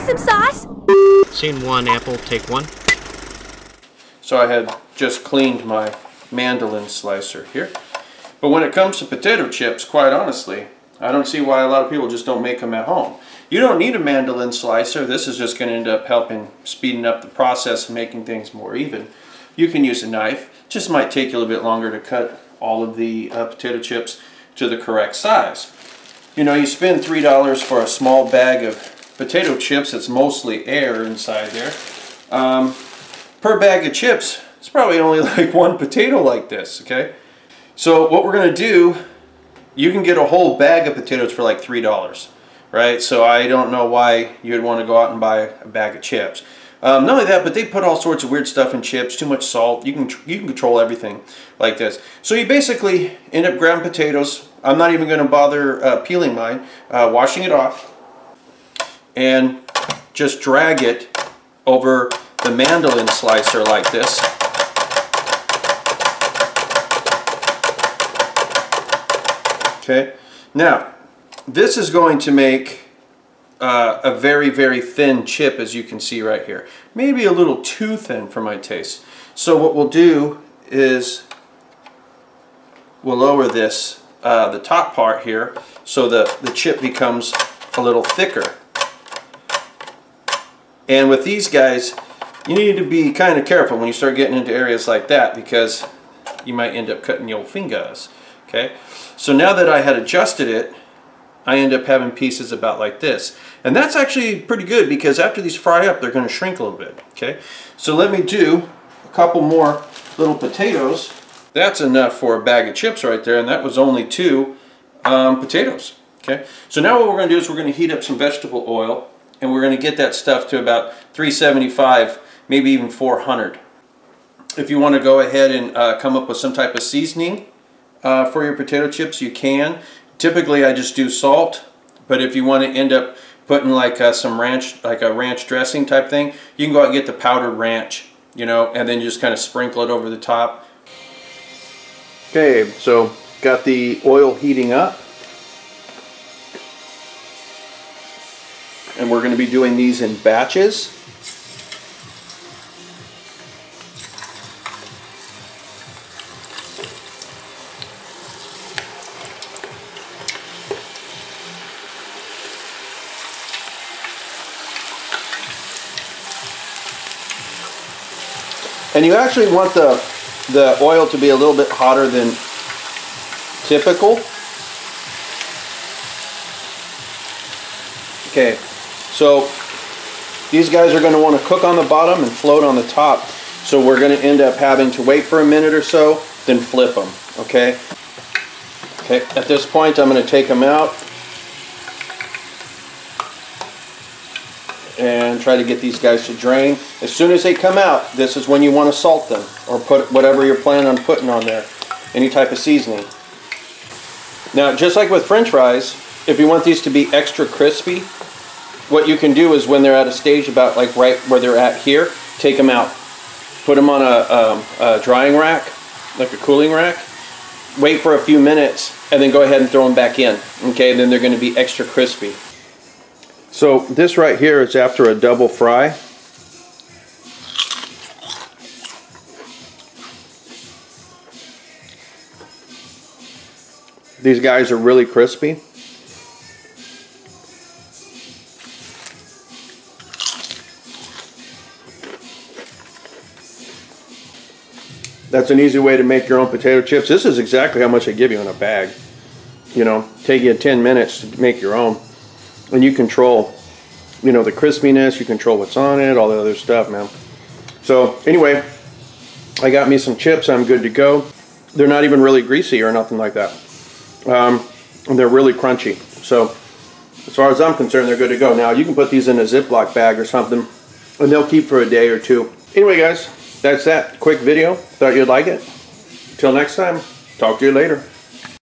want some sauce? Scene 1, Apple, take 1. So I had just cleaned my mandolin slicer here. But when it comes to potato chips, quite honestly, I don't see why a lot of people just don't make them at home. You don't need a mandolin slicer. This is just going to end up helping speeding up the process and making things more even. You can use a knife. Just might take you a little bit longer to cut all of the potato chips to the correct size. You know, you spend $3 for a small bag of potato chips. It's mostly air inside there. Per bag of chips, it's probably only like one potato like this, okay? So what we're going to do, you can get a whole bag of potatoes for like $3, right? So I don't know why you'd want to go out and buy a bag of chips. Not only that, but they put all sorts of weird stuff in chips, too much salt. You can control everything like this. So you basically end up grabbing potatoes. I'm not even going to bother peeling mine, washing it off, and just drag it over the mandolin slicer like this. Okay, now this is going to make a very, very thin chip, as you can see right here. Maybe a little too thin for my taste. So what we'll do is we'll lower this, the top part here, so the chip becomes a little thicker. And with these guys, you need to be kind of careful when you start getting into areas like that, because you might end up cutting your fingers. Okay, so now that I had adjusted it, I end up having pieces about like this. And that's actually pretty good, because after these fry up, they're going to shrink a little bit. Okay, so let me do a couple more little potatoes. That's enough for a bag of chips right there, and that was only 2 potatoes. Okay, so now what we're going to do is we're going to heat up some vegetable oil, and we're going to get that stuff to about 375, maybe even 400. If you want to go ahead and come up with some type of seasoning for your potato chips, you can. Typically I just do salt, but if you want to end up putting like some ranch, like a ranch dressing type thing, you can go out and get the powdered ranch, you know, and then just kind of sprinkle it over the top. Okay, so got the oil heating up, and we're going to be doing these in batches. And you actually want the oil to be a little bit hotter than typical. Okay, so these guys are going to want to cook on the bottom and float on the top. So we're going to end up having to wait for a minute or so, then flip them. Okay. Okay, at this point I'm going to take them out and try to get these guys to drain. As soon as they come out, this is when you want to salt them, or put whatever you're planning on putting on there, any type of seasoning. Now, just like with French fries, if you want these to be extra crispy, what you can do is when they're at a stage about like right where they're at here, take them out, put them on a drying rack, like a cooling rack, wait for a few minutes, and then go ahead and throw them back in. Okay, and then they're going to be extra crispy. So this right here is after a double fry. These guys are really crispy. That's an easy way to make your own potato chips. This is exactly how much I give you in a bag. You know, take you 10 minutes to make your own. And you control, you know, the crispiness, you control what's on it, all the other stuff, man. So anyway, I got me some chips, I'm good to go. They're not even really greasy or nothing like that. And they're really crunchy. So as far as I'm concerned, they're good to go. Now you can put these in a Ziploc bag or something, and they'll keep for a day or two. Anyway guys, that's that quick video. Thought you'd like it. Till next time, talk to you later.